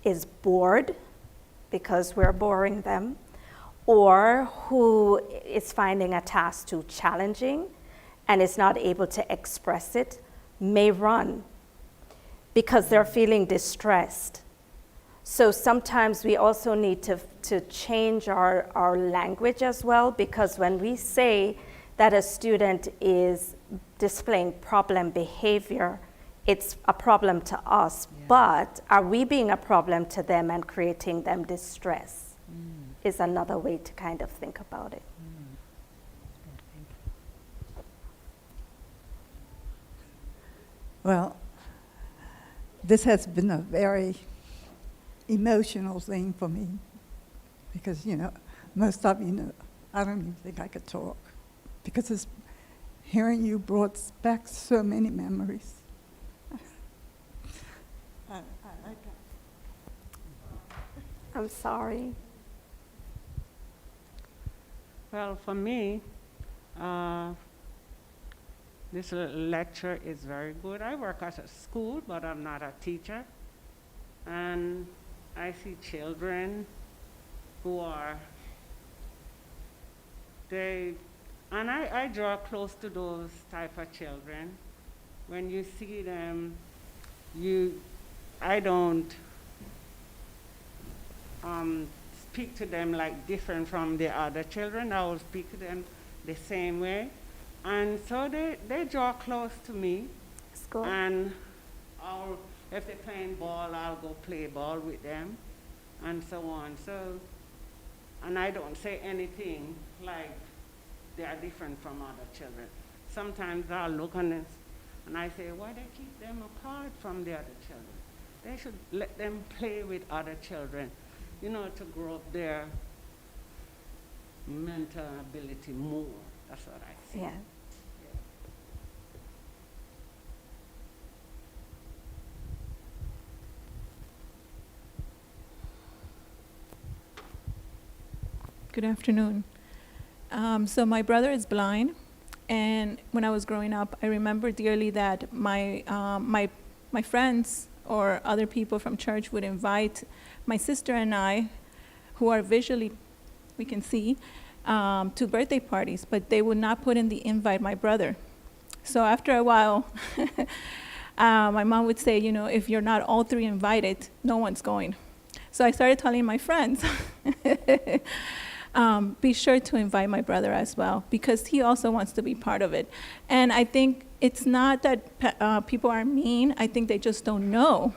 is bored because we're boring them, or who is finding a task too challenging and is not able to express it, may run because they're feeling distressed. So sometimes we also need to change our language as well, because when we say that a student is displaying problem behavior, it's a problem to us, but are we being a problem to them and creating them distress? Is another way to kind of think about it. Well, this has been a very emotional thing for me because, most of you know, I don't even think I could talk because hearing you brought back so many memories. I'm sorry. Well, for me, this lecture is very good. I work at a school, but I'm not a teacher. And I see children who I draw close to those type of children. When you see them, I don't speak to them like different from the other children. I will speak to them the same way. And so they draw close to me. School. And if they're playing ball, I'll go play ball with them and so on. So, and I don't say anything like they are different from other children. Sometimes I'll look on this and I say, why they keep them apart from the other children? They should let them play with other children, to grow up their mental ability more. That's what I see. Yeah. Good afternoon. So my brother is blind, and when I was growing up, I remember dearly that my friends or other people from church would invite my sister and I, who are visually, we can see, to birthday parties, but they would not put in the invite my brother. So after a while, my mom would say, if you're not all three invited, no one's going. So I started telling my friends, be sure to invite my brother as well, because he also wants to be part of it. And I think it's not that people are mean. I think they just don't know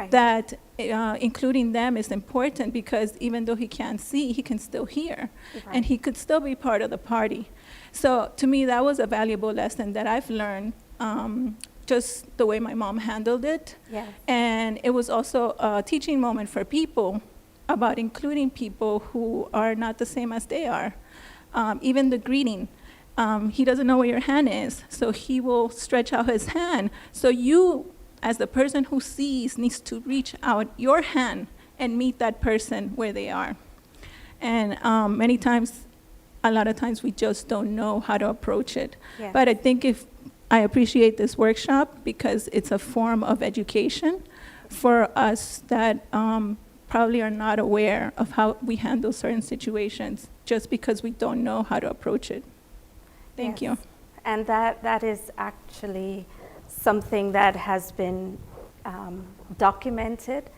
that including them is important, because even though he can't see, he can still hear, and he could still be part of the party. So to me, that was a valuable lesson that I've learned, just the way my mom handled it. Yes. And it was also a teaching moment for people about including people who are not the same as they are. Even the greeting, he doesn't know where your hand is, so he will stretch out his hand. So you, as the person who sees, needs to reach out your hand and meet that person where they are. And a lot of times we just don't know how to approach it. Yes. But I think I appreciate this workshop because it's a form of education for us that probably are not aware of how we handle certain situations just because we don't know how to approach it. Thank you. And that is actually something that has been documented.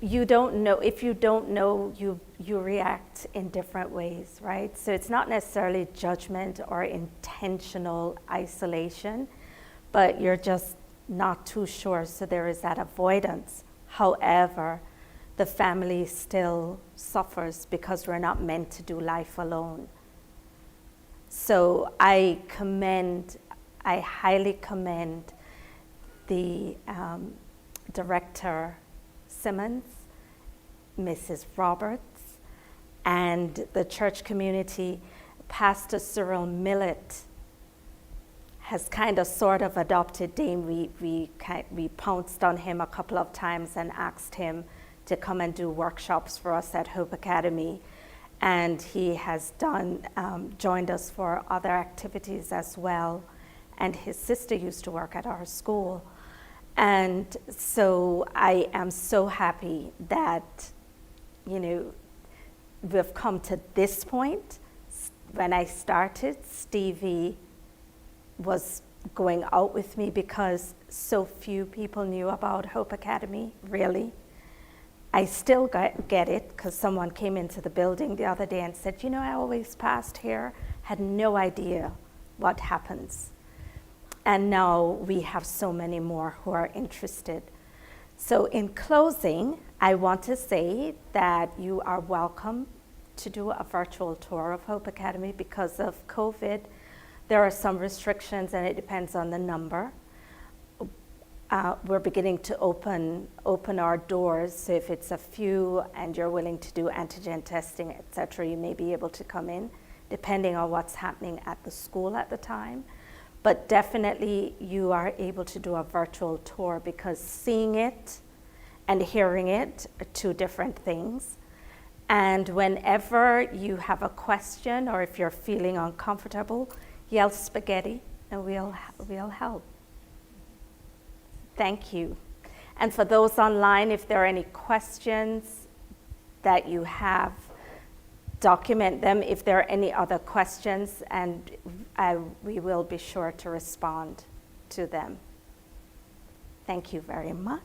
You don't know, if you don't know, you react in different ways, right? So it's not necessarily judgment or intentional isolation, but you're just not too sure, so there is that avoidance. However, the family still suffers because we're not meant to do life alone. So I highly commend the director Simmons, Mrs. Roberts, and the church community, Pastor Cyril Millett has kind of sort of adopted Dame. We pounced on him a couple of times and asked him to come and do workshops for us at Hope Academy. And he has joined us for other activities as well. And his sister used to work at our school. And so I am so happy that, we've come to this point. When I started, Stevie was going out with me because so few people knew about Hope Academy, really. I still get it because someone came into the building the other day and said, I always passed here, had no idea what happens. And now we have so many more who are interested. So in closing, I want to say that you are welcome to do a virtual tour of Hope Academy. Because of COVID, there are some restrictions and it depends on the number. We're beginning to open our doors, so if it's a few and you're willing to do antigen testing, etc., you may be able to come in, depending on what's happening at the school at the time. But definitely you are able to do a virtual tour, because seeing it and hearing it are two different things. And whenever you have a question or if you're feeling uncomfortable, yell spaghetti and we'll help. Thank you. And for those online, if there are any questions that you have, document them. If there are any other questions, and we will be sure to respond to them. Thank you very much.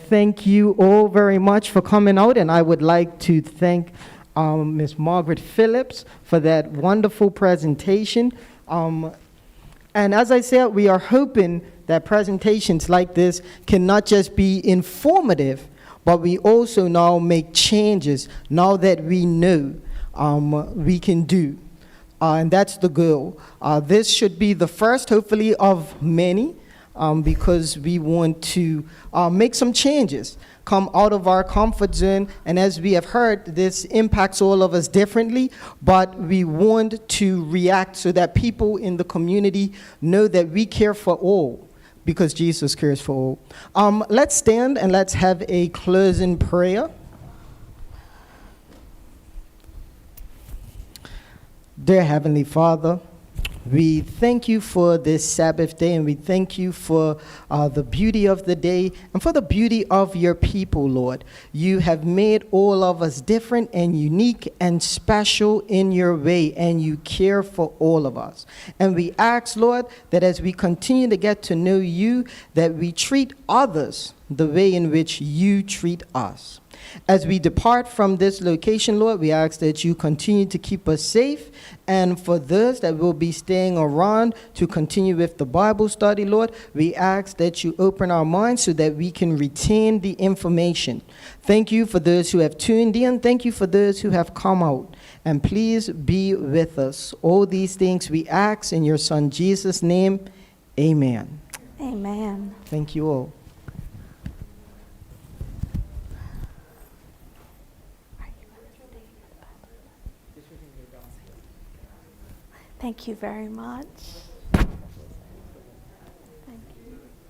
Thank you all very much for coming out, and I would like to thank Ms. Margaret Phillips for that wonderful presentation. And as I said, we are hoping that presentations like this can not just be informative, but we also now make changes now that we know we can do. And that's the goal. This should be the first, hopefully, of many. Because we want to make some changes, come out of our comfort zone. And as we have heard, this impacts all of us differently, but we want to react so that people in the community know that we care for all, because Jesus cares for all. Let's stand and let's have a closing prayer. Dear Heavenly Father, we thank you for this Sabbath day, and we thank you for the beauty of the day and for the beauty of your people, Lord. You have made all of us different and unique and special in your way, and you care for all of us. And we ask, Lord, that as we continue to get to know you, that we treat others the way in which you treat us. As we depart from this location, Lord, we ask that you continue to keep us safe. And for those that will be staying around to continue with the Bible study, Lord, we ask that you open our minds so that we can retain the information. Thank you for those who have tuned in. Thank you for those who have come out. And please be with us. All these things we ask in your Son Jesus' name. Amen. Amen. Thank you all. Thank you very much.